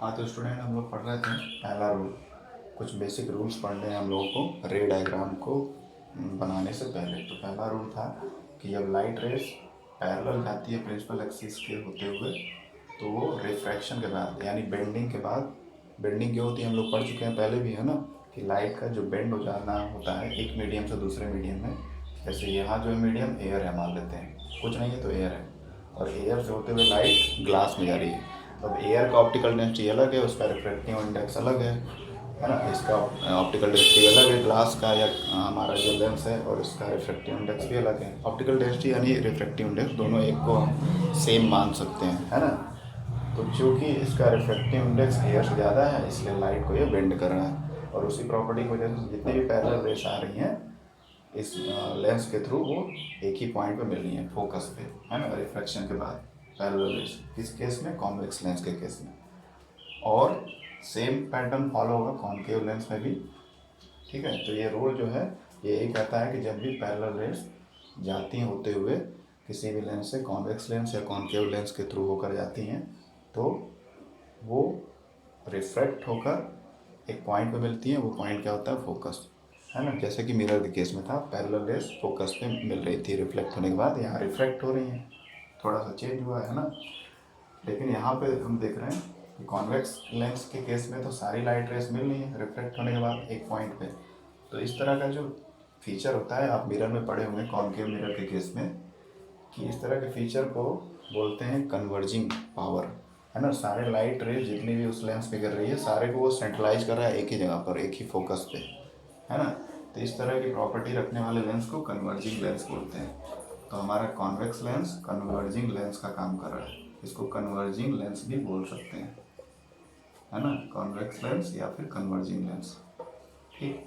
हाँ तो स्टूडेंट हम लोग पढ़ रहे थे पहला रूल। कुछ बेसिक रूल्स पढ़ने हैं हम लोगों को रे डायग्राम को बनाने से पहले। तो पहला रूल था कि जब लाइट रेस पैरेलल जाती है प्रिंसिपल एक्सिस के होते हुए तो वो रिफ्रैक्शन के बाद यानी बेंडिंग के बाद, बेंडिंग क्या होती है हम लोग पढ़ चुके हैं पहले भी, है ना, कि लाइट का जो बेंड हो जाना होता है एक मीडियम से दूसरे मीडियम में। जैसे यहाँ जो मीडियम एयर है मान लेते हैं, कुछ नहीं है तो एयर है, और एयर से होते हुए लाइट ग्लास में जा रही है। अब एयर का ऑप्टिकल डेंसिटी अलग है, उसका रिफ्रैक्टिव इंडेक्स अलग है ना। इसका ऑप्टिकल डेंसिटी अलग है ग्लास का या हमारा जो लेंस है, और इसका रिफ्रैक्टिव इंडेक्स भी अलग है। ऑप्टिकल डेंसिटी यानी रिफ्रैक्टिव इंडेक्स दोनों एक को हम सेम मान सकते हैं, है ना। तो चूँकि इसका रिफ्रैक्टिव इंडेक्स एयर से ज़्यादा है इसलिए लाइट को ये बेंड कर रहा है, और उसी प्रॉपर्टी की वजह से जितनी भी पैरेलल रेस आ रही हैं इस लेंस के थ्रू वो एक ही पॉइंट पे मिल रही है, फोकस पे, है ना, रिफ्रैक्शन के बाद। पैरेलल रेस किस केस में? कॉन्वेक्स लेंस के केस में। और सेम पैटर्न फॉलो होगा कॉनकेव लेंस में भी, ठीक है। तो ये रूल जो है ये यही कहता है कि जब भी पैरेलल रेस जाती होते हुए किसी भी लेंस से, कॉन्वेक्स लेंस या कॉनकेव लेंस के थ्रू होकर जाती हैं, तो वो रिफ्रैक्ट होकर एक पॉइंट पे मिलती है। वो पॉइंट क्या होता है? फोकस, है ना। जैसे कि मिरर के केस में था, पैरेलल रेस फोकस पे मिल रही थी रिफ्लेक्ट होने के बाद, यहाँ रिफ्रैक्ट हो रही हैं, थोड़ा सा चेंज हुआ है ना। लेकिन यहाँ पे हम देख रहे हैं कि कॉन्वेक्स लेंस के केस में तो सारी लाइट रेस मिल रही है रिफ्लेक्ट होने के बाद एक पॉइंट पे। तो इस तरह का जो फीचर होता है, आप मिरर में पढ़े होंगे कॉनकेव मिरर के केस में, कि इस तरह के फीचर को बोलते हैं कन्वर्जिंग पावर, है ना। सारे लाइट रेज जितनी भी उस लेंस पे गिर रही है सारे को वो सेंट्रलाइज कर रहा है एक ही जगह पर, एक ही फोकस पे, है ना। तो इस तरह की प्रॉपर्टी रखने वाले लेंस को कन्वर्जिंग लेंस बोलते हैं। तो हमारा कॉन्वेक्स लेंस कन्वर्जिंग लेंस का काम कर रहा है, इसको कन्वर्जिंग लेंस भी बोल सकते हैं, है ना। कॉन्वेक्स लेंस या फिर कन्वर्जिंग लेंस, ठीक।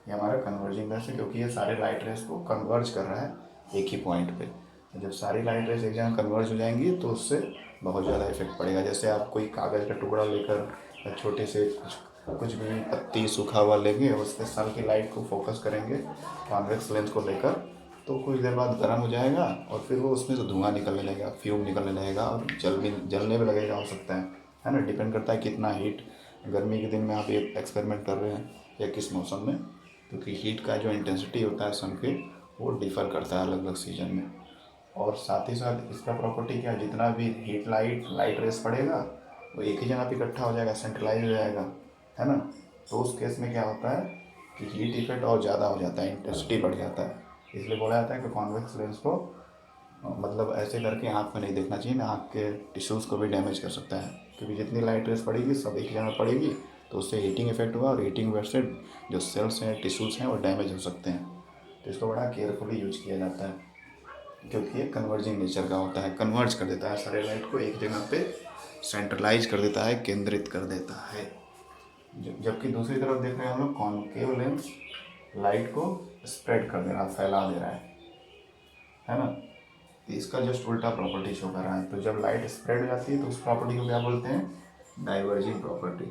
ये हमारा कन्वर्जिंग लेंस है क्योंकि ये सारे लाइट रेस को कन्वर्ज कर रहा है एक ही पॉइंट पे। जब सारी लाइट रेस एक जगह कन्वर्ज हो जाएंगी तो उससे बहुत ज़्यादा इफेक्ट पड़ेगा। जैसे आप कोई कागज़ का टुकड़ा लेकर या छोटे से कुछ भी पत्ती सूखा हुआ लेंगे, उस पर सन की लाइट को फोकस करेंगे कॉन्वेक्स लेंस को लेकर, तो कुछ देर बाद गर्म हो जाएगा और फिर वो उसमें से धुआं निकलने लगेगा, फ्यूम निकलने लगेगा और जलने में लगेगा, हो सकता है ना। डिपेंड करता है कितना हीट, गर्मी के दिन में आप ये एक्सपेरिमेंट कर रहे हैं या किस मौसम में, क्योंकि हीट का जो इंटेंसिटी होता है सन के वो डिफ़र करता है अलग अलग सीजन में। और साथ ही साथ इसका प्रॉपर्टी क्या है, जितना भी हीट लाइट रेस पड़ेगा वो एक ही जगह पे इकट्ठा हो जाएगा, सेंट्रलाइज हो जाएगा, है ना। तो उस केस में क्या होता है कि हीट इफेक्ट और ज़्यादा हो जाता है, इंटेंसिटी बढ़ जाता है। इसलिए बोला जाता है कि कॉन्वेक्स लेंस को मतलब ऐसे करके आँख में नहीं देखना चाहिए ना, आँख के टिश्यूज़ को भी डैमेज कर सकता है, क्योंकि जितनी लाइट रेस पड़ेगी सब एक जगह पड़ेगी तो उससे हीटिंग इफेक्ट हुआ, और हीटिंग वजह से जो सेल्स हैं, टिश्यूज़ हैं, वो डैमेज हो सकते हैं। तो इसको बड़ा केयरफुली यूज किया जाता है क्योंकि ये कन्वर्जिंग नेचर का होता है, कन्वर्ज कर देता है सारे लाइट को एक जगह पे, सेंट्रलाइज कर देता है, केंद्रित कर देता है। जबकि दूसरी तरफ देख रहे हैं हम लोग, कॉनकेव लेंस लाइट को स्प्रेड कर दे रहा है, फैला दे रहा है ना। तो इसका जस्ट उल्टा प्रॉपर्टी शो कर रहा है। तो जब लाइट स्प्रेड हो जाती है तो उस प्रॉपर्टी को क्या बोलते हैं? Diverging property.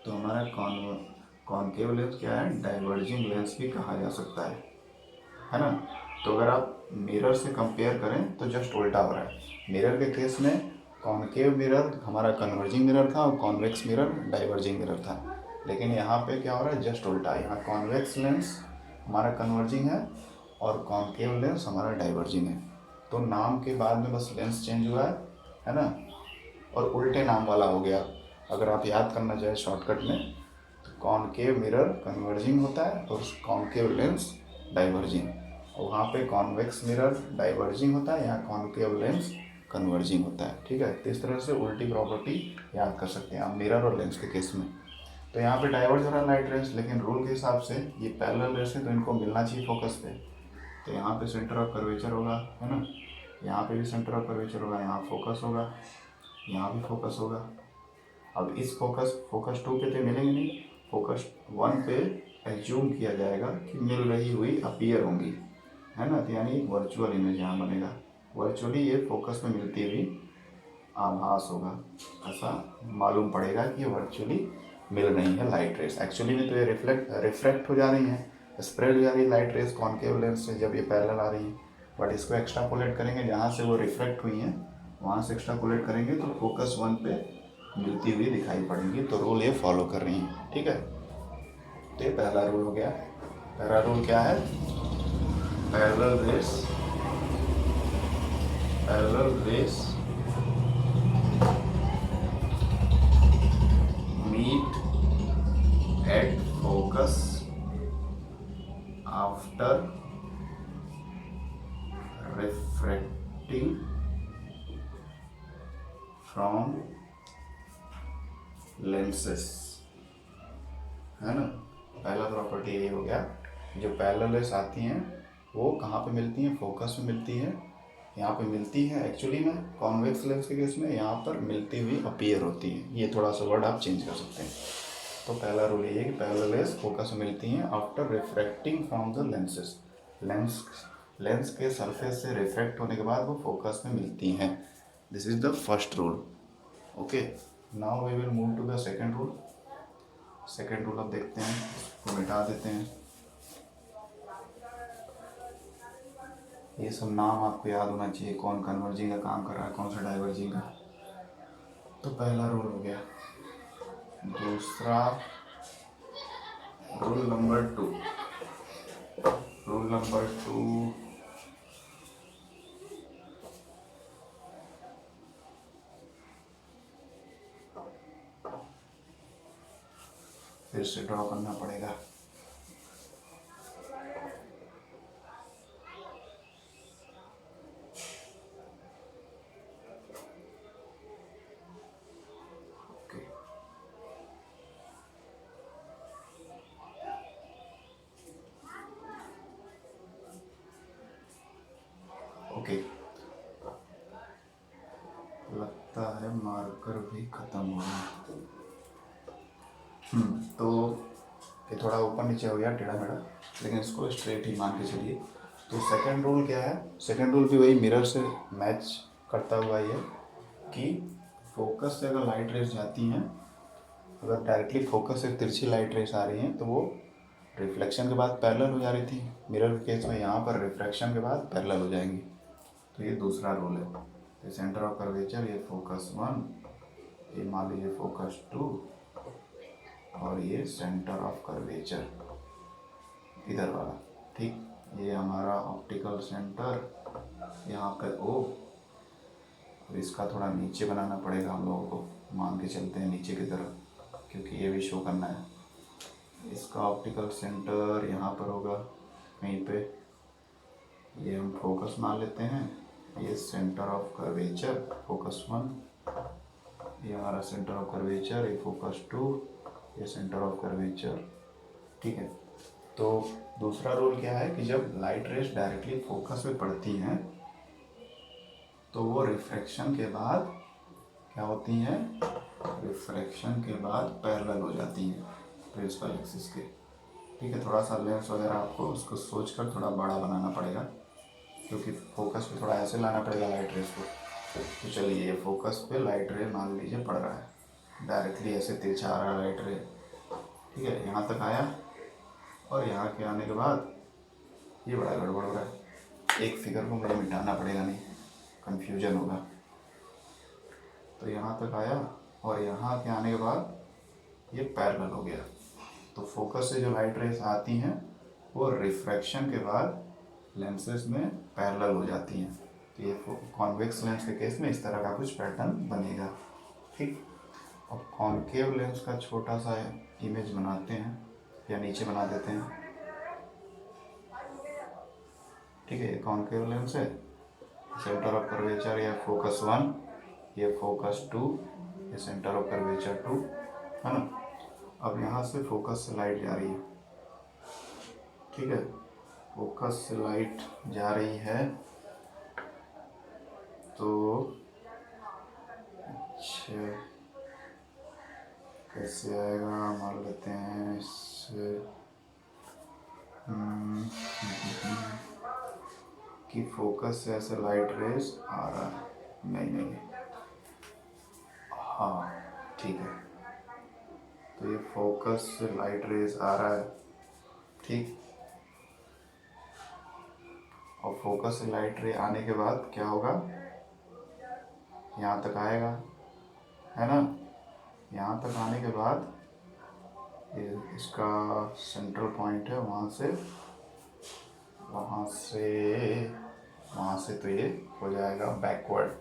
तो हमारा कॉनकेव लेंस क्या है? डाइवर्जिंग लेंस भी कहा जा सकता है ना। तो अगर आप मिरर से कंपेयर करें तो जस्ट उल्टा हो रहा है। मिरर के केस में कॉनकेव मिरर हमारा कन्वर्जिंग मिरर था और कॉन्वेक्स मिरर डाइवर्जिंग मिरर था, लेकिन यहाँ पे क्या हो रहा है? जस्ट उल्टा। यहाँ कॉन्वेक्स लेंस हमारा कन्वर्जिंग है और कॉनकेव लेंस हमारा डाइवर्जिंग है। तो नाम के बाद में बस लेंस चेंज हुआ है ना, और उल्टे नाम वाला हो गया। अगर आप याद करना चाहें शॉर्टकट में, तो कॉनकेव मिरर कन्वर्जिंग होता है और कॉनकेव लेंस डाइवर्जिंग, और वहाँ पे कॉन्वेक्स मिरर डाइवर्जिंग होता है, यहाँ कॉनकेव लेंस कन्वर्जिंग होता है, ठीक है। तो इस तरह से उल्टी प्रॉपर्टी याद कर सकते हैं आप मिरर और लेंस के केस में। तो यहाँ पे डाइवर्ज हो रहा है लाइट रेस, लेकिन रूल के हिसाब से ये पैरेलल रेस है तो इनको मिलना चाहिए फोकस पे। तो यहाँ पे सेंटर ऑफ कर्वेचर होगा, है ना, यहाँ पे भी सेंटर ऑफ कर्वेचर होगा, यहाँ फोकस होगा, यहाँ भी फोकस होगा। अब इस फोकस 2 पे तो मिलेंगे नहीं, फोकस 1 पे एज्यूम किया जाएगा कि मिल रही हुई अपीयर होंगी, है ना। तो यानी एक वर्चुअल इमेज यहाँ बनेगा, वर्चुअली ये फोकस में मिलती हुई आभास होगा, ऐसा मालूम पड़ेगा कि ये वर्चुअली मिल रही है लाइट रेस। एक्चुअली में तो ये रिफ्रैक्ट हो जा रही हैं, स्प्रेड हो जा रही है लाइट रेस कॉनकेव लेंस से जब ये पैरेलल आ रही हैं। बट इसको एक्स्ट्रापोलेट करेंगे, जहाँ से वो रिफ्रैक्ट हुई हैं वहाँ से एक्स्ट्रापोलेट करेंगे तो फोकस 1 पे मिलती हुई दिखाई पड़ेंगी, तो रूल ये फॉलो कर रही हैं, ठीक है। तो ये पहला रूल हो गया। पहला रूल क्या है? Parallel rays meet at focus after refracting from lenses, है ना। पहला प्रॉपर्टी ये हो गया, जो पैरेलल रेस आती हैं वो कहाँ पे मिलती हैं? फोकस में मिलती है। यहाँ पे मिलती है एक्चुअली में कॉन्वेक्स लेंस के केस में, यहाँ पर मिलती हुई अपीयर होती है। ये थोड़ा सा वर्ड आप चेंज कर सकते हैं। तो पहला रूल ये है कि पैरेलल रेस फोकस में मिलती हैं after refracting from the lenses. Lens के सरफेस से रिफ्रैक्ट होने के बाद वो फोकस में मिलती हैं। This is the first rule. Okay, now we will move to the second rule. Second rule अब देखते हैं, इसको मिटा देते हैं। ये सब नाम आपको याद होना चाहिए, कौन कन्वर्जिंग का काम कर रहा है, कौन सा डाइवर्जिंग का। तो पहला रूल हो गया। दूसरा रूल नंबर 2। रूल नंबर 2 फिर से ड्रॉ करना पड़ेगा। ओके, लगता है मार्कर भी खत्म हो गया। तो ये थोड़ा ऊपर नीचे हो गया, टेढ़ा मेढ़ा, लेकिन इसको स्ट्रेट ही मान के चलिए। तो सेकंड रूल क्या है? सेकंड रूल भी वही मिरर से मैच करता हुआ ये, कि फोकस से अगर लाइट रेस जाती हैं, अगर डायरेक्टली फोकस से तिरछी लाइट रेस आ रही हैं तो वो रिफ्लेक्शन के बाद पैरेलल हो जा रही थी। मिरर के केस में यहाँ पर रिफ्रैक्शन के बाद पैरेलल हो जाएंगी। तो ये दूसरा रूल है। तो सेंटर ऑफ कर्वेचर, ये फोकस 1, ये मान लीजिए फोकस 2, और ये सेंटर ऑफ कर्वेचर इधर वाला, ठीक। ये हमारा ऑप्टिकल सेंटर यहाँ पे O, और इसका थोड़ा नीचे बनाना पड़ेगा हम लोगों को, मान के चलते हैं नीचे की तरफ, क्योंकि ये भी शो करना है। इसका ऑप्टिकल सेंटर यहाँ पर होगा कहीं पे, ये हम फोकस मान लेते हैं। ये सेंटर ऑफ कर्वेचर फोकस 1, ये हमारा सेंटर ऑफ कर्वेचर, ये फोकस 2, ये सेंटर ऑफ कर्वेचर, ठीक है। तो दूसरा रूल क्या है कि जब लाइट रेस डायरेक्टली फोकस पे पड़ती हैं तो वो रिफ्रैक्शन के बाद क्या होती हैं? रिफ्रैक्शन के बाद पैरेलल हो जाती हैं प्रिंसिपल एक्सिस के, ठीक है। थोड़ा सा लेंस वगैरह आपको उसको सोच कर थोड़ा बड़ा बनाना पड़ेगा, क्योंकि फोकस पे थोड़ा ऐसे लाना पड़ेगा लाइट रेस को। तो चलिए, ये फोकस पे लाइट रे मान लीजिए पड़ रहा है, डायरेक्टली ऐसे तिरछा आ रहा है लाइट रे, ठीक है। यहाँ तक आया, और यहाँ के आने के बाद ये बड़ा गड़बड़ हो रहा है। एक फिगर को मुझे मिटाना पड़ेगा, नहीं कंफ्यूजन होगा। तो यहाँ तक आया, और यहाँ के आने के बाद ये पैरेलल हो गया। तो फोकस से जो लाइट रेस आती हैं वो रिफ्रैक्शन के बाद लेंसेज में पैरेलल हो जाती हैं। तो ये कॉन्वेक्स लेंस के केस में इस तरह का कुछ पैटर्न बनेगा, ठीक। और कॉन्केव लेंस का छोटा सा इमेज बनाते हैं, या नीचे बना देते हैं, ठीक है। ये कॉन्केव लेंस है, सेंटर ऑफ कर्वेचर या फोकस 1, ये फोकस 2, ये सेंटर ऑफ कर्वेचर 2, है ना। अब यहाँ से फोकस से लाइट जा रही है, ठीक है। फोकस से लाइट जा रही है, तो अच्छा कैसे आएगा, मान लेते हैं इससे कि फोकस से ऐसे लाइट रेस आ रहा है, नहीं, हाँ ठीक है। तो ये फोकस से लाइट रेस आ रहा है, ठीक। और फोकस से लाइट रे आने के बाद क्या होगा, यहाँ तक आएगा, है ना। यहाँ तक आने के बाद ये इसका सेंट्रल पॉइंट है, वहाँ से तो ये हो जाएगा बैकवर्ड।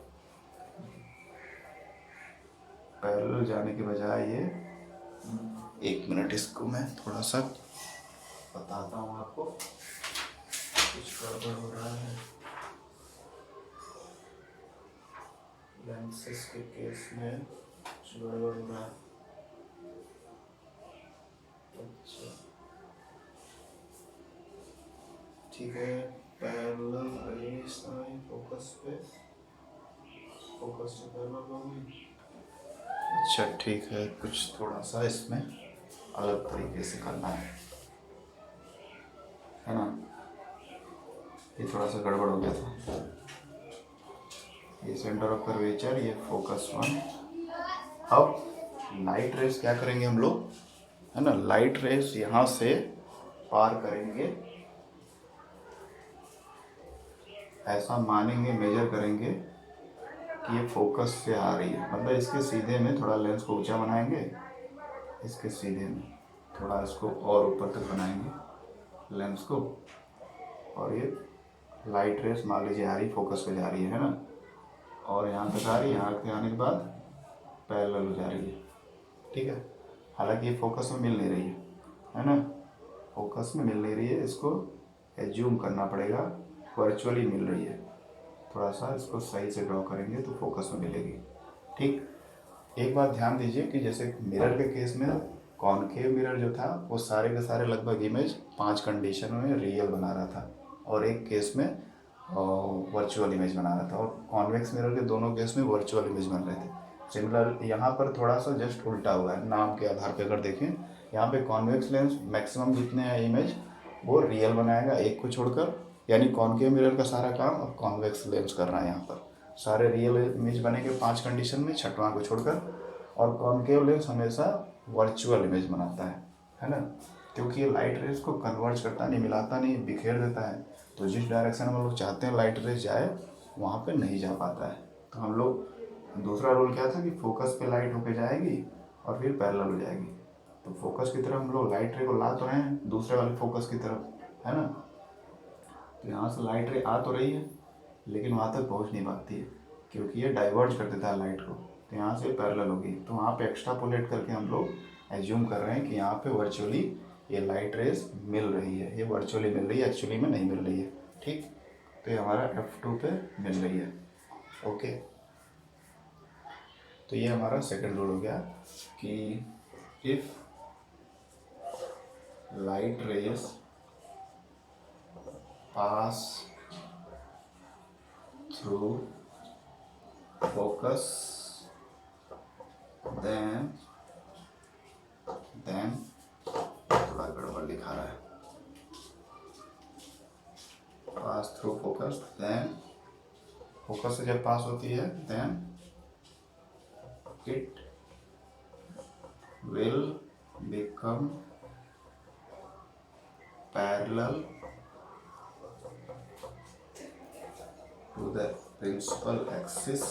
पैरेलल जाने के बजाय ये, 1 मिनट इसको मैं थोड़ा सा बताता हूँ आपको, कुछ गड़बड़ हो रहा है लेंसेज के केस में, कुछ गड़बड़ हो रहा है। अच्छा ठीक है, पैरेलल रेस आई फोकस पे, फोकस से पैरेलल हो गई। अच्छा ठीक है, कुछ थोड़ा सा इसमें अलग तरीके से करना है ना, ये थोड़ा सा गड़बड़ हो गया था। ये सेंटर ऑफ कर्वेचर, ये फोकस 1। अब लाइट रेस क्या करेंगे हम लोग, है ना, लाइट रेस यहाँ से पार करेंगे, ऐसा मानेंगे, मेजर करेंगे कि ये फोकस से आ रही है, मतलब इसके सीधे में थोड़ा लेंस को ऊंचा बनाएंगे, इसके सीधे में थोड़ा इसको और ऊपर तक बनाएंगे लेंस को, और ये लाइट रेस मान लीजिए आ रही, फोकस पे जा रही है ना, और यहाँ तक आ रही है, यहाँ तक आने के बाद पैरेलल हो जा रही है। ठीक है, हालांकि ये फोकस में मिल नहीं रही है ना, फोकस में मिल नहीं रही है, इसको एज्यूम करना पड़ेगा वर्चुअली मिल रही है। थोड़ा सा इसको सही से ड्रॉ करेंगे तो फोकस में मिलेगी। ठीक, एक बात ध्यान दीजिए कि जैसे मिरर के केस में कॉनकेव मिरर जो था वो सारे के सारे लगभग इमेज 5 कंडीशन में रियल बना रहा था, और एक केस में वर्चुअल इमेज बना रहा था, और कॉन्वेक्स मिरर के दोनों केस में वर्चुअल इमेज बन रहे थे। सिमिलर यहाँ पर थोड़ा सा जस्ट उल्टा हुआ है, नाम के आधार पर अगर देखें, यहाँ पे कॉन्वेक्स लेंस मैक्सिमम जितने हैं इमेज वो रियल बनाएगा एक को छोड़कर, यानी कॉनकेव मिरर का सारा काम अब कॉन्वेक्स लेंस कर रहा है। यहाँ पर सारे रियल इमेज बनेंगे 5 कंडीशन में, छठवां को छोड़कर, और कॉनकेव लेंस हमेशा वर्चुअल इमेज बनाता है ना, क्योंकि ये लाइट रेस को कन्वर्ज करता नहीं, मिलाता नहीं, बिखेर देता है। तो जिस डायरेक्शन में हम लोग चाहते हैं लाइट रेस जाए वहाँ पे नहीं जा पाता है। तो हम लोग, दूसरा रूल क्या था कि फोकस पे लाइट होके जाएगी और फिर पैरेलल हो जाएगी। तो फोकस की तरफ हम लोग लाइट रे को ला तो रहे हैं दूसरे वाले फोकस की तरफ, है ना, तो यहाँ से लाइट रे आ तो रही है लेकिन वहाँ तक पहुँच नहीं पाती है, क्योंकि ये डाइवर्ज कर देता है लाइट को। तो यहाँ से पैरेलल होगी, तो वहाँ पे एक्स्ट्रापोलेट करके हम लोग एज्यूम कर रहे हैं कि यहाँ पे वर्चुअली ये लाइट रेस मिल रही है, ये वर्चुअली मिल रही है, एक्चुअली में नहीं मिल रही है। ठीक, तो ये हमारा F2 पे मिल रही है। ओके, तो ये हमारा सेकंड रूल हो गया कि if light rays pass through focus then थोड़ा गड़बड़ लिखा रहा है, pass through focus then, focus से जब पास होती है then it will become parallel to the principal axis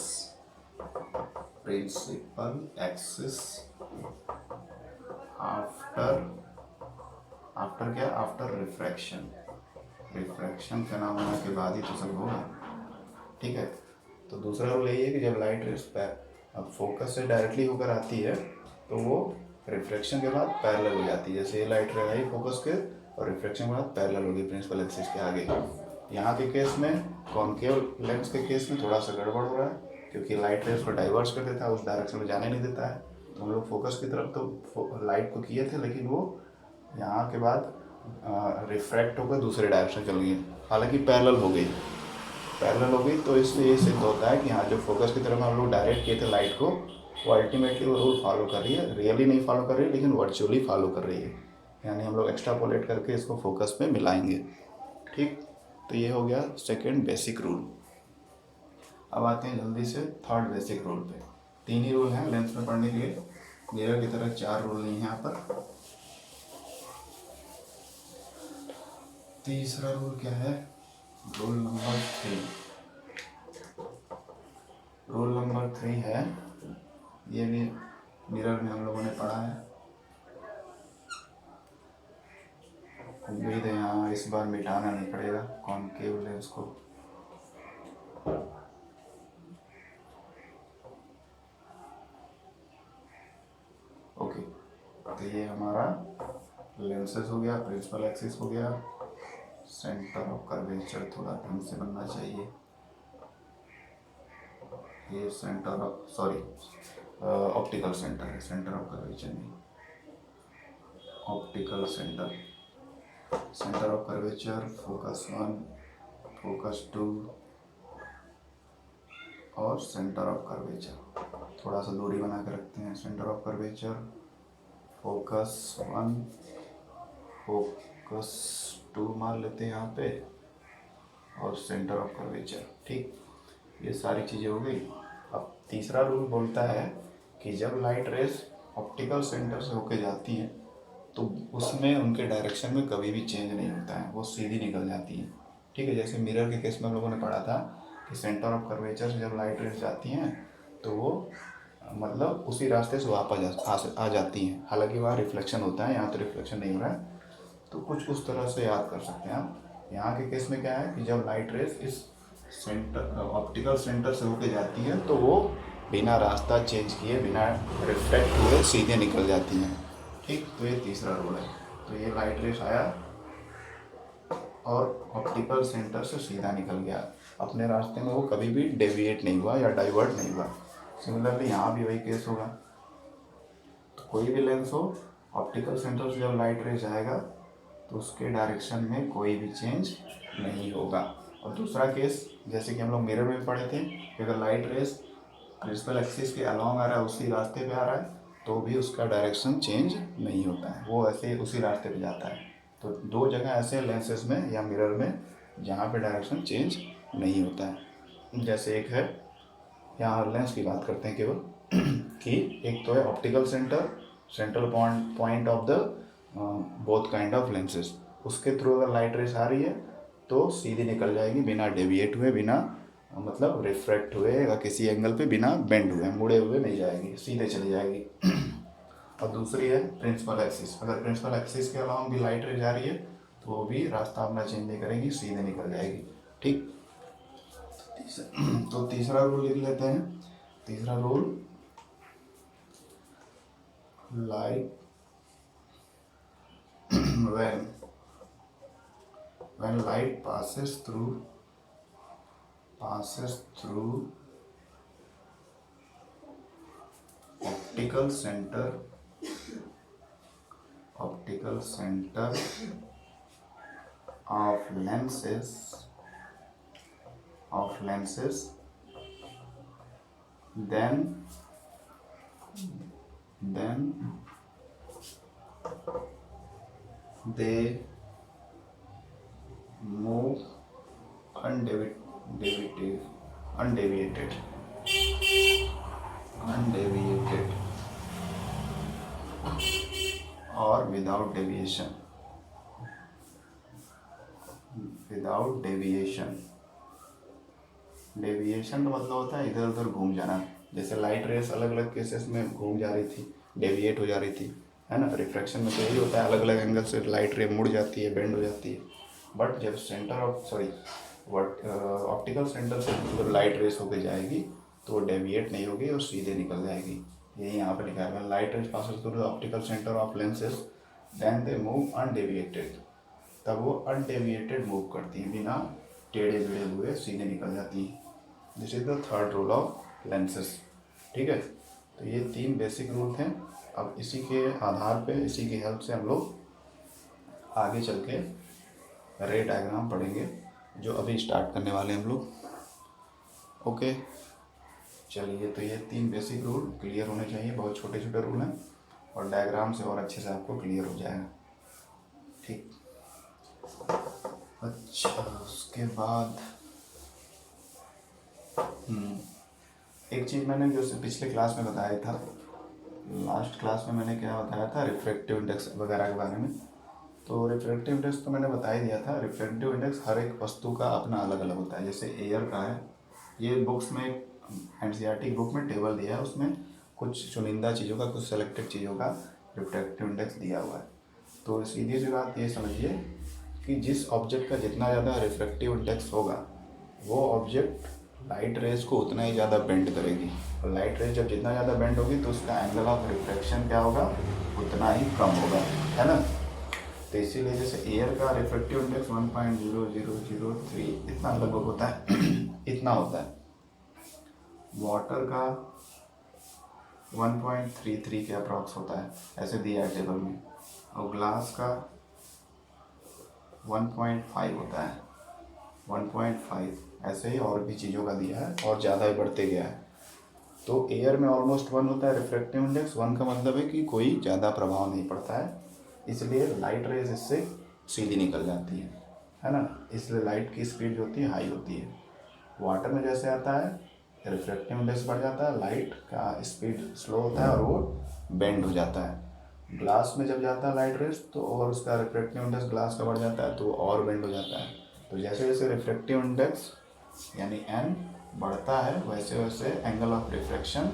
after क्या, आफ्टर रिफ्रैक्शन के ना होने के बाद ही तो सब होगा। ठीक है, तो दूसरा रूल यही है कि जब लाइट रेस अब फोकस से डायरेक्टली होकर आती है तो वो रिफ्रैक्शन के बाद पैरेलल हो जाती है। जैसे ये लाइट रे आई फोकस के और रिफ्रैक्शन के बाद पैरेलल होगी प्रिंसिपल एक्सिस के आगे। यहाँ के केस में, कॉनकेव लेंस के केस में थोड़ा सा गड़बड़ हो रहा है, क्योंकि लाइट रेस को डाइवर्स कर देता है, उस डायरेक्शन में जाने नहीं देता है। तो हम लोग फोकस की तरफ तो लाइट को किए थे, लेकिन वो यहाँ के बाद रिफ्रैक्ट होकर दूसरे डायरेक्शन चल गई, हालांकि पैरेलल हो गई। तो इसलिए ये सिद्ध होता है कि हाँ, जो फोकस की तरफ हम लोग डायरेक्ट किए थे लाइट को, वो अल्टीमेटली वो रूल फॉलो कर रही है, रियली नहीं फॉलो कर रही है लेकिन वर्चुअली फॉलो कर रही है, यानी हम लोग एक्स्ट्रापोलेट करके इसको फोकस में मिलाएंगे। ठीक, तो ये हो गया सेकेंड बेसिक रूल। अब आते हैं जल्दी से थर्ड बेसिक रूल पे। 3 ही रूल हैं लेंस में पढ़ने के लिए, मिरर की तरह 4 रूल नहीं है यहाँ पर। तीसरा रूल क्या है, रूल नंबर 3 है, ये भी मिरर में हम लोगों ने पढ़ा है। उम्मीद है यहाँ इस बार मिटाना नहीं पड़ेगा कॉनकेव लेंस को। ओके, तो ये हमारा लेंसेज हो गया, प्रिंसिपल एक्सिस हो गया, सेंटर ऑफ कर्वेचर थोड़ा ढंग से बनना चाहिए। ये सेंटर ऑफ ऑप्टिकल सेंटर है, सेंटर ऑफ कर्वेचर नहीं, optical centre. Centre of curvature, focus 1, focus 2 और सेंटर ऑफ कर्वेचर। थोड़ा सा दूरी बना के रखते हैं। Centre of curvature, focus 1, focus 2 मान लेते हैं यहाँ पे, और सेंटर ऑफ कर्वेचर। ठीक, ये सारी चीज़ें हो गई। अब तीसरा रूल बोलता है कि जब लाइट रेस ऑप्टिकल सेंटर से होके जाती हैं तो उसमें उनके डायरेक्शन में कभी भी चेंज नहीं होता है, वो सीधी निकल जाती हैं। ठीक है, जैसे मिरर के केस में हम लोगों ने पढ़ा था कि सेंटर ऑफ कर्वेचर से जब लाइट रेस जाती हैं तो वो मतलब उसी रास्ते से वापस आ जाती हैं। हालांकि वहाँ रिफ्लेक्शन होता है, यहाँ तो रिफ्लेक्शन नहीं हो रहा है, तो कुछ उस तरह से याद कर सकते हैं आप। यहाँ के केस में क्या है कि जब लाइट रेस इस सेंटर ऑप्टिकल सेंटर से होके जाती है तो वो बिना रास्ता चेंज किए, बिना रिफ्लेक्ट हुए सीधे निकल जाती हैं। ठीक, तो ये तीसरा रूल है। तो ये लाइट रेस आया और ऑप्टिकल सेंटर से सीधा निकल गया, अपने रास्ते में वो कभी भी डेविएट नहीं हुआ या डाइवर्ट नहीं हुआ। सिमिलरली यहाँ भी वही केस होगा। तो कोई भी लेंस हो, ऑप्टिकल सेंटर से जब लाइट रेस आएगा तो उसके डायरेक्शन में कोई भी चेंज नहीं होगा। और दूसरा केस, जैसे कि हम लोग मिरर में पढ़े थे कि अगर लाइट रेस प्रिंसिपल एक्सिस के अलॉन्ग आ रहा है, उसी रास्ते पे आ रहा है, तो भी उसका डायरेक्शन चेंज नहीं होता है, वो ऐसे उसी रास्ते पे जाता है। तो दो जगह ऐसे लेंसेज में या मिरर में जहाँ पे डायरेक्शन चेंज नहीं होता है। जैसे एक है, यहाँ लेंस की बात करते हैं केवल कि एक तो है optical centre, central point of the both kind of lenses. उसके थ्रू अगर लाइट रेस आ रही है तो सीधी निकल जाएगी, बिना डेविएट हुए, बिना मतलब रिफ्रैक्ट हुए या किसी एंगल पे बिना बेंड हुए, मुड़े हुए नहीं जाएगी, सीधे चली जाएगी। और दूसरी है प्रिंसिपल एक्सिस। अगर प्रिंसिपल एक्सिस के अलॉन्ग भी लाइट रेस जा रही है तो वो भी रास्ता अपना चेंज नहीं करेगी, सीधे निकल जाएगी। ठीक, तो तीसरा रूल लिख लेते हैं। तीसरा rule, light when light passes through optical center of lenses, then they move undeviated or without deviation। Deviation का मतलब होता है इधर उधर घूम जाना। जैसे लाइट रेस अलग अलग केसेस में घूम जा रही थी, डेविएट हो जा रही थी, है ना। रिफ्रैक्शन में तो यही होता है, अलग अलग एंगल से लाइट रे मुड़ जाती है, बेंड हो जाती है। बट जब ऑप्टिकल सेंटर से जब लाइट रेस होके जाएगी तो वो डेविएट नहीं होगी और सीधे निकल जाएगी। यही यहाँ पे लिखा है, light rays passes through the optical centre of lenses then they move undeviated. तब वो अनडेविएटेड मूव करती हैं, बिना टेढ़े बेढ़े हुए सीधे निकल जाती हैं। This is the third rule of lenses. ठीक है, तो ये 3 बेसिक रूल थे। अब इसी के आधार पे, इसी की हेल्प से हम लोग आगे चल के रे डायग्राम पढ़ेंगे, जो अभी स्टार्ट करने वाले हैं हम लोग। ओके, चलिए, तो ये 3 बेसिक रूल क्लियर होने चाहिए। बहुत छोटे छोटे रूल हैं और डायग्राम से और अच्छे से आपको क्लियर हो जाएगा। ठीक, अच्छा, उसके बाद एक चीज़ मैंने जो पिछले क्लास में बताया था, लास्ट क्लास में मैंने क्या बताया था, रिफ्रैक्टिव इंडेक्स वगैरह के बारे में। तो रिफ्रैक्टिव इंडेक्स तो मैंने बता ही दिया था। रिफ्रैक्टिव इंडेक्स हर एक वस्तु का अपना अलग अलग होता है। जैसे एयर का है, ये बुक्स में एनसीईआरटी बुक में टेबल दिया है, उसमें कुछ चुनिंदा चीज़ों का, कुछ सेलेक्टेड चीज़ों का रिफ्रैक्टिव इंडेक्स दिया हुआ है। तो सीधी सी बात ये समझिए कि जिस ऑब्जेक्ट का जितना ज़्यादा रिफ्रैक्टिव इंडेक्स होगा वो ऑब्जेक्ट लाइट रेज को उतना ही ज़्यादा बेंड करेगी, और लाइट रेज जब जितना ज़्यादा बेंड होगी तो उसका एंगल ऑफ रिफ्रैक्शन क्या होगा, उतना ही कम होगा, है ना। तो इसीलिए जैसे एयर का रिफ्रैक्टिव इंडेक्स 1.0003 इतना लगभग होता है इतना होता है, वाटर का 1.33 के अप्रॉक्स होता है, ऐसे दिया है टेबल में, और ग्लास का 1.5 होता है, 1.5 ऐसे ही और भी चीज़ों का दिया है और ज़्यादा ही बढ़ते गया है। तो एयर में ऑलमोस्ट 1 होता है रिफ्रैक्टिव इंडेक्स, 1 का मतलब है कि कोई ज़्यादा प्रभाव नहीं पड़ता है, इसलिए लाइट रेज इससे सीधी निकल जाती है ना। इसलिए लाइट की स्पीड जो होती है हाई होती है। वाटर में जैसे आता है रिफ्रैक्टिव इंडेक्स बढ़ जाता है, लाइट का स्पीड स्लो होता है और वो बेंड हो जाता है। ग्लास में जब जाता है लाइट रेज तो और उसका रिफ्रैक्टिव इंडेक्स ग्लास का बढ़ जाता है तो और बेंड हो जाता है। तो जैसे जैसे रिफ्रैक्टिव इंडेक्स यानी n बढ़ता है वैसे वैसे एंगल ऑफ रिफ्रैक्शन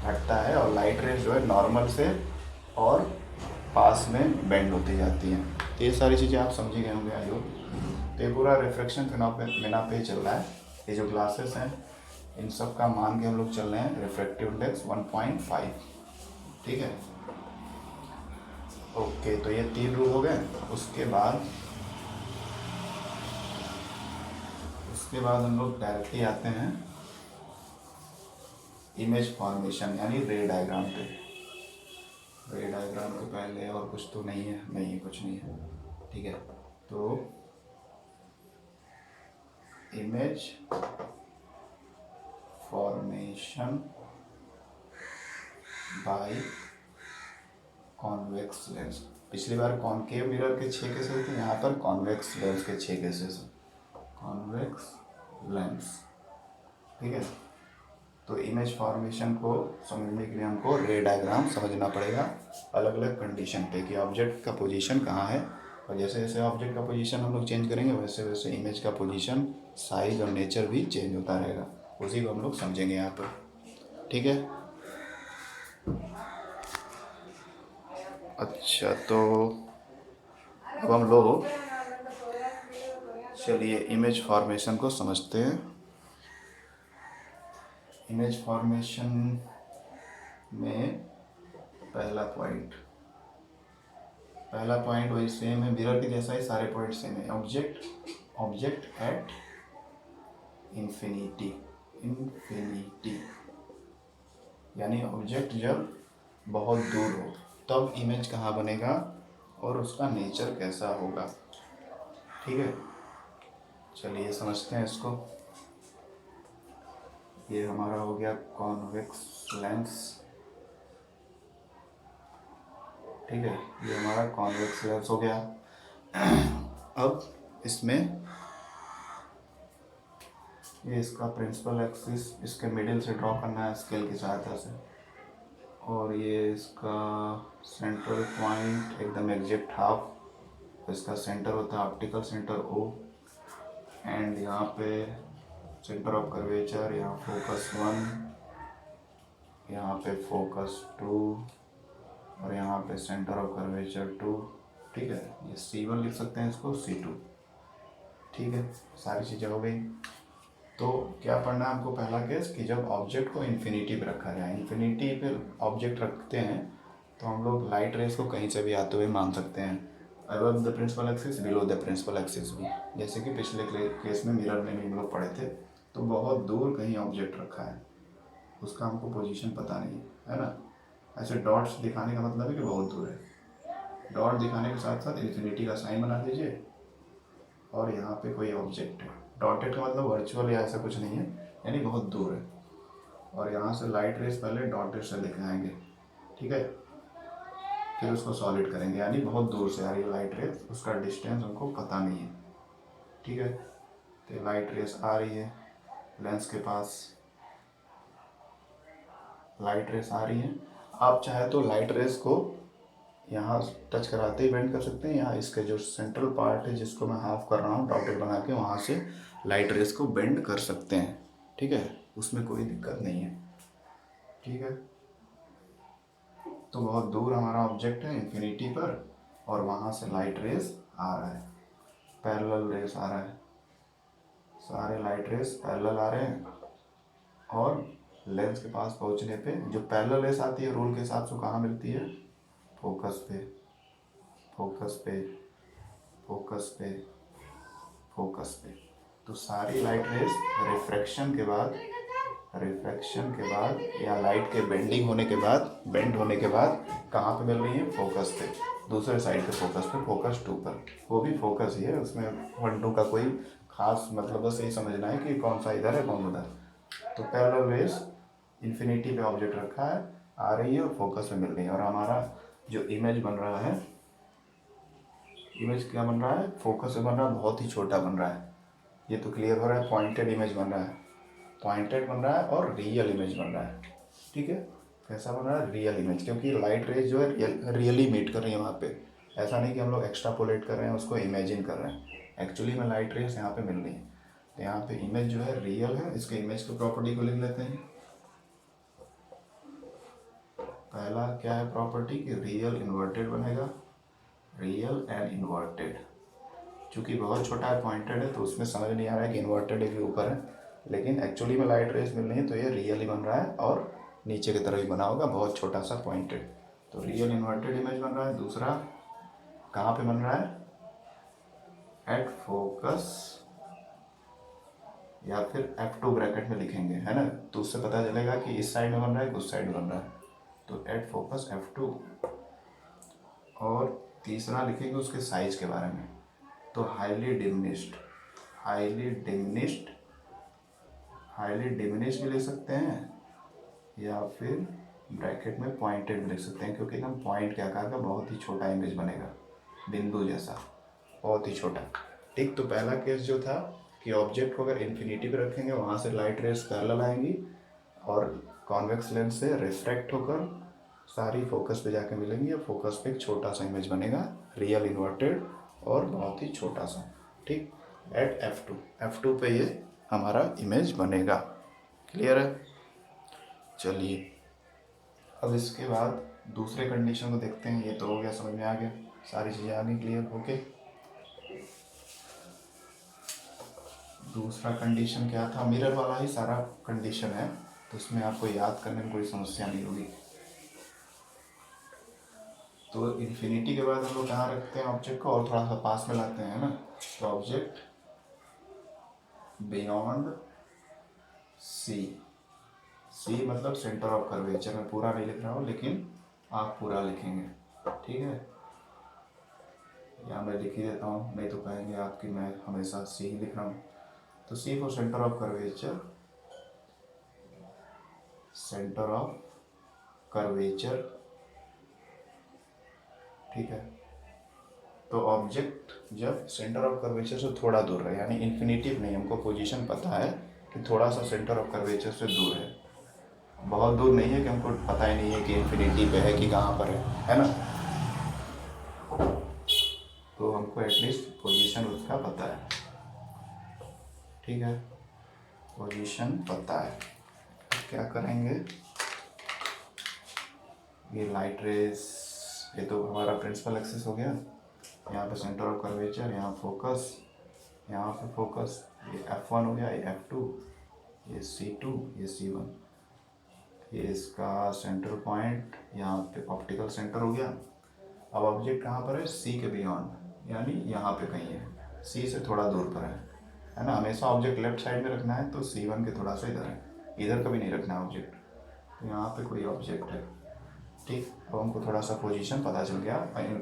घटता है और लाइट रेज जो है नॉर्मल से और पास में बेंड होती जाती हैं। तो ये सारी चीज़ें आप समझ गए होंगे आई होप। तो ये पूरा रिफ्रैक्शन फिनोमेना पे चल रहा है। ये जो ग्लासेस हैं इन सब का मान के हम लोग चल रहे हैं रिफ्रैक्टिव इंडेक्स 1.5, ठीक है। ओके, तो ये 3 रूल हो गए। उसके बाद हम लोग डायरेक्टली आते हैं इमेज फॉर्मेशन यानी रे डायग्राम पे। रे डायग्राम के पहले और कुछ तो नहीं है, कुछ नहीं है, ठीक है। तो image formation by convex lens. पिछली बार कॉनकेव मिरर के 6 केसेस थे, यहाँ पर कॉन्वेक्स लेंस के 6 केसेस हैं। कॉन्वेक्स लेंस, ठीक है। तो इमेज फॉर्मेशन को समझने के लिए हमको रे डायग्राम समझना पड़ेगा अलग अलग कंडीशन पे कि ऑब्जेक्ट का पोजीशन कहाँ है, और जैसे जैसे ऑब्जेक्ट का पोजीशन हम लोग चेंज करेंगे वैसे वैसे इमेज का पोजीशन, साइज और नेचर भी चेंज होता रहेगा। उसी को हम लोग समझेंगे यहाँ पर, ठीक है। अच्छा, तो अब हम लोग चलिए इमेज फॉर्मेशन को समझते हैं। इमेज फॉर्मेशन में पहला पॉइंट वही सेम है, मिरर के जैसा ही सारे पॉइंट सेम है। ऑब्जेक्ट एट इन्फिनिटी यानी ऑब्जेक्ट जब बहुत दूर हो तब इमेज कहाँ बनेगा और उसका नेचर कैसा होगा, ठीक है। चलिए समझते हैं इसको। ये हमारा हो गया कॉन्वेक्स लेंस, ठीक है। ये हमारा कॉन्वेक्स लेंस हो गया। अब इसमें ये इसका प्रिंसिपल एक्सिस इसके मिडिल से ड्रॉ करना है स्केल की सहायता से, और ये इसका सेंट्रल पॉइंट एकदम एग्जैक्ट हाफ, इसका सेंटर होता है ऑप्टिकल सेंटर O, एंड यहाँ पे सेंटर ऑफ कर्वेचर, यहाँ फोकस 1, यहाँ पे फोकस 2, और यहाँ पे सेंटर ऑफ कर्वेचर 2, ठीक है। ये C1 लिख सकते हैं, इसको C2, ठीक है। सारी चीज़ें हो गई। तो क्या पढ़ना है हमको, पहला केस कि जब ऑब्जेक्ट को इन्फिनिटी पे रखा जाए, इन्फिनिटी पे ऑब्जेक्ट रखते हैं तो हम लोग लाइट रेस को कहीं से भी आते हुए मान सकते हैं, above the principal axis, below the principal axis भी, जैसे कि पिछले केस में मिरर में भी हम लोग पढ़े थे। तो बहुत दूर कहीं ऑब्जेक्ट रखा है, उसका हमको पोजीशन पता नहीं है ना। ऐसे डॉट्स दिखाने का मतलब है कि बहुत दूर है। डॉट दिखाने के साथ साथ इन्फिनिटी का साइन बना दीजिए और यहाँ पे कोई ऑब्जेक्ट है। डॉटेड का मतलब वर्चुअल या ऐसा कुछ नहीं है, यानी बहुत दूर है। और यहाँ से लाइट रेस पहले डॉटेड से दिखाएंगे, ठीक है, फिर उसको सॉलिड करेंगे, यानी बहुत दूर से आ रही है लाइट रेस, उसका डिस्टेंस हमको पता नहीं है, ठीक है। तो लाइट रेस आ रही है लेंस के पास, लाइट रेस आ रही है। आप चाहे तो लाइट रेस को यहाँ टच कराते ही बेंड कर सकते हैं, यहाँ इसके जो सेंट्रल पार्ट है जिसको मैं हाफ कर रहा हूँ डॉटेड बना के, वहाँ से लाइट रेस को बेंड कर सकते हैं, ठीक है, उसमें कोई दिक्कत नहीं है, ठीक है। तो बहुत दूर हमारा ऑब्जेक्ट है इन्फिनिटी पर, और वहाँ से लाइट रेस आ रहा है, पैरेलल रेस आ रहा है, सारे लाइट रेस पैरेलल आ रहे हैं। और लेंस के पास पहुँचने पे जो पैरेलल रेस आती है रूल के हिसाब से कहाँ मिलती है, फोकस पे, फोकस पे, फोकस पे, फोकस पे। तो सारी लाइट रेस रिफ्रैक्शन के बाद, रिफ्रैक्शन के बाद या लाइट के बेंडिंग होने के बाद, बेंड होने के बाद कहाँ पे मिल रही है, फोकस पे, दूसरे साइड के फोकस पे, फोकस 2 पर। वो भी फोकस ही है, उसमें 1-2 का कोई खास मतलब बस यही समझना है कि कौन सा इधर है कौन उधर। तो पैरेलल रेस इन्फिनिटी पे ऑब्जेक्ट रखा है, आ रही है और फोकस में मिल रही है, और हमारा जो इमेज बन रहा है, इमेज क्या बन रहा है, फोकस में बन रहा है, बहुत ही छोटा बन रहा है। ये तो क्लियर हो रहा है, पॉइंटेड इमेज बन रहा है, पॉइंटेड बन रहा है और रियल इमेज बन रहा है। ठीक है, कैसा बन रहा है, रियल इमेज, क्योंकि लाइट रेज जो है रियली मीट कर रही है वहाँ पे। ऐसा नहीं कि हम लोग एक्स्ट्रापोलेट कर रहे हैं, उसको इमेजिन कर रहे हैं, एक्चुअली में लाइट रेज यहाँ पे मिल रही है। तो यहाँ पे इमेज जो है रियल है। इसके इमेज की प्रॉपर्टी को लिख लेते हैं। पहला क्या है प्रॉपर्टी कि रियल इन्वर्टेड बनेगा, रियल एंड इन्वर्टेड। चूँकि बहुत छोटा है, पॉइंटेड है, तो उसमें समझ नहीं आ रहा है कि इन्वर्टेड है कि ऊपर है, लेकिन एक्चुअली में लाइट रेस मिल रही है तो ये रियली बन रहा है और नीचे की तरफ ही बना होगा, बहुत छोटा सा पॉइंटेड। तो रियल इन्वर्टेड इमेज बन रहा है। दूसरा कहाँ पे बन रहा है, एट फोकस, या फिर F2 ब्रैकेट में लिखेंगे, है ना, तो उससे पता चलेगा कि इस साइड में बन रहा है कि उस साइड में बन रहा है। तो एट फोकस F2। और तीसरा लिखेंगे उसके साइज के बारे में, तो highly diminished, highly diminished, highly diminished भी लिख सकते हैं, या फिर ब्रैकेट में पॉइंटेड भी लिख सकते हैं, क्योंकि एकदम पॉइंट के आकार का बहुत ही छोटा इमेज बनेगा, बिंदु जैसा, बहुत ही छोटा। ठीक, तो पहला केस जो था कि ऑब्जेक्ट को अगर इन्फिनिटी पे रखेंगे वहाँ से लाइट रेस पैरेलल आएंगी और कॉन्वेक्स लेंस से रिफ्रैक्ट होकर सारी फोकस पे जाके मिलेंगी, और फोकस पे एक छोटा सा इमेज बनेगा, रियल इन्वर्टेड और बहुत ही छोटा सा। ठीक, एट F2 पे ये हमारा इमेज बनेगा। क्लियर है? चलिए, अब इसके बाद दूसरे कंडीशन को देखते हैं। ये तो हो गया, समझ में आ गया, सारी चीज़ें आ गई क्लियर। ओके, दूसरा कंडीशन क्या था, मिरर वाला ही सारा कंडीशन है, तो उसमें आपको याद करने में कोई समस्या नहीं होगी। तो इन्फिनिटी के बाद हम लोग कहाँ रखते हैं ऑब्जेक्ट को, और थोड़ा सा पास में लाते हैं ना, तो ऑब्जेक्ट बियॉन्ड सी, सी मतलब सेंटर ऑफ कर्वेचर। मैं पूरा नहीं लिख रहा हूँ, लेकिन आप पूरा लिखेंगे, ठीक है, या मैं लिख ही देता हूँ, नहीं तो कहेंगे आपकी मैं हमेशा सी ही लिख रहा हूँ। तो C for centre of curvature, centre of curvature, ठीक है। तो ऑब्जेक्ट जब सेंटर ऑफ कर्वेचर से थोड़ा दूर है, यानी इन्फिनिटिव नहीं, हमको पोजीशन पता है कि थोड़ा सा सेंटर ऑफ कर्वेचर से दूर है, बहुत दूर नहीं है कि हमको पता ही नहीं है कि इन्फिनिटी पे है कि कहाँ पर है ना, तो हमको एटलीस्ट पोजीशन उसका पता है, ठीक है, पोजीशन पता है। क्या करेंगे, ये लाइट रेस, ये तो हमारा प्रिंसिपल एक्सिस हो गया, यहाँ पे सेंटर ऑफ कर्वेचर, यहाँ फोकस, यहाँ पे फोकस, ये F1 हो गया, ये F2, ये C2, ये C1, ये इसका सेंटर पॉइंट यहाँ पे ऑप्टिकल सेंटर हो गया। अब ऑब्जेक्ट कहाँ पर है, C के बियॉन्ड, यानी यहाँ पे कहीं है, C से थोड़ा दूर पर है ना। हमेशा ऑब्जेक्ट लेफ्ट साइड में रखना है, तो C1 के थोड़ा सा इधर है, इधर कभी नहीं रखना है ऑब्जेक्ट। तो यहाँ पे कोई ऑब्जेक्ट है, ठीक, अब हमको थोड़ा सा पोजीशन पता चल गया,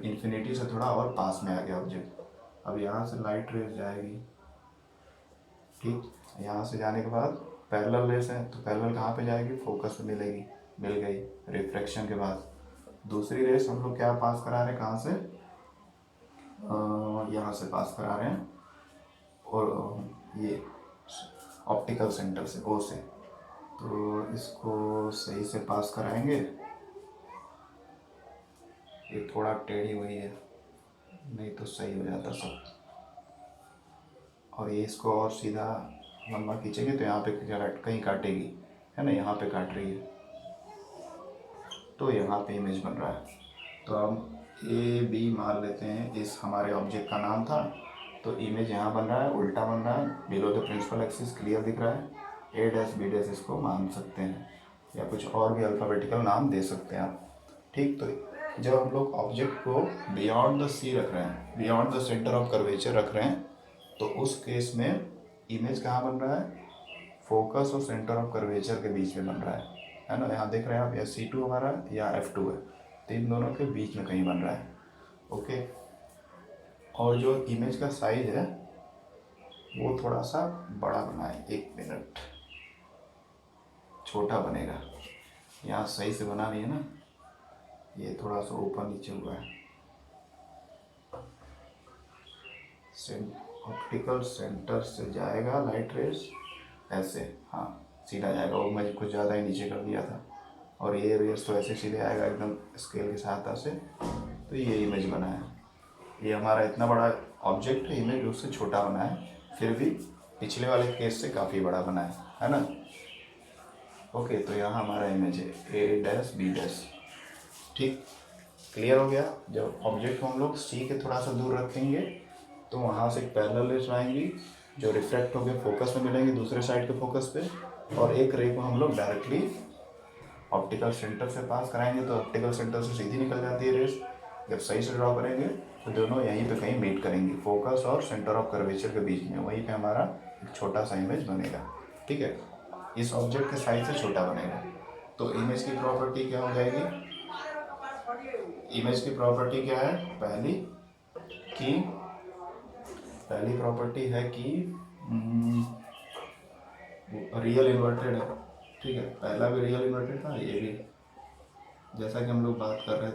इन्फिनिटी से थोड़ा और पास में आ गया ऑब्जेक्ट। अब यहाँ से लाइट रेस जाएगी, ठीक, यहाँ से जाने के बाद पैरेलल रेस है, तो पैरेलल कहाँ पे जाएगी, फोकस पे मिलेगी, मिल गई रिफ्रैक्शन के बाद। दूसरी रेस हम लोग क्या पास करा रहे हैं, कहाँ से, यहाँ से पास करा रहे हैं, और ये ऑप्टिकल सेंटर से, ओ से, तो इसको सही से पास कराएंगे। ये थोड़ा टेढ़ी हुई है, नहीं तो सही हो जाता सब। और ये इसको और सीधा लंबा खींचेंगे तो यहाँ पे कहीं काटेगी, है ना, यहाँ पे काट रही है, तो यहाँ पे इमेज बन रहा है। तो हम ए बी मान लेते हैं, इस हमारे ऑब्जेक्ट का नाम था, तो इमेज यहाँ बन रहा है, उल्टा बन रहा है, below the principal axis clear दिख रहा है। ए डैश बी डैश इसको मान सकते हैं, या कुछ और भी अल्फ़ाबेटिकल नाम दे सकते हैं आप। ठीक, तो जब हम लोग ऑब्जेक्ट को बियॉन्ड द सी रख रहे हैं, beyond the centre of curvature रख रहे हैं, तो उस केस में इमेज कहाँ बन रहा है, फोकस और सेंटर ऑफ कर्वेचर के बीच में बन रहा है ना। यहाँ देख रहे हैं आप, या C2 हमारा या F2 है, तो इन दोनों के बीच में कहीं बन रहा है। ओके, और जो इमेज का साइज है वो थोड़ा सा बड़ा बनाए, 1 मिनट, छोटा बनेगा, यहाँ सही से बना नहीं है ना, ये थोड़ा सा ऊपर नीचे हुआ है। ऑप्टिकल सेंटर से जाएगा लाइट रेस ऐसे, हाँ सीधा जाएगा, वो मैं कुछ ज़्यादा ही नीचे कर दिया था, और ये रेस तो ऐसे सीधे आएगा एकदम स्केल की सहायता से। तो ये इमेज बना है, ये हमारा इतना बड़ा ऑब्जेक्ट है, इमेज उससे छोटा बना है, फिर भी पिछले वाले केस से काफ़ी बड़ा बना है ना। ओके, तो यहाँ हमारा इमेज है ए डैश बी डैश। ठीक, क्लियर हो गया। जब ऑब्जेक्ट को हम लोग सी के थोड़ा सा दूर रखेंगे तो वहाँ से एक पैरेलल रेज आएंगी जो रिफ्लेक्ट होकर फोकस में मिलेंगी दूसरे साइड के फोकस पे, और एक रे को हम लोग डायरेक्टली ऑप्टिकल सेंटर से पास कराएंगे, तो ऑप्टिकल सेंटर से सीधी निकल जाती है रेस। जब सही से ड्रॉ करेंगे तो दोनों यहीं पे कहीं मीट करेंगी, फोकस और सेंटर ऑफ कर्वेचर के बीच में, वहीं पे हमारा एक छोटा सा इमेज बनेगा। ठीक है, इस ऑब्जेक्ट के साइज से छोटा बनेगा। तो इमेज की प्रॉपर्टी क्या हो जाएगी, इमेज की प्रॉपर्टी क्या है, पहली प्रॉपर्टी है कि रियल इन्वर्टेड है। ठीक है, पहला भी रियल इन्वर्टेड था, ये भी, जैसा कि हम लोग बात कर रहे थे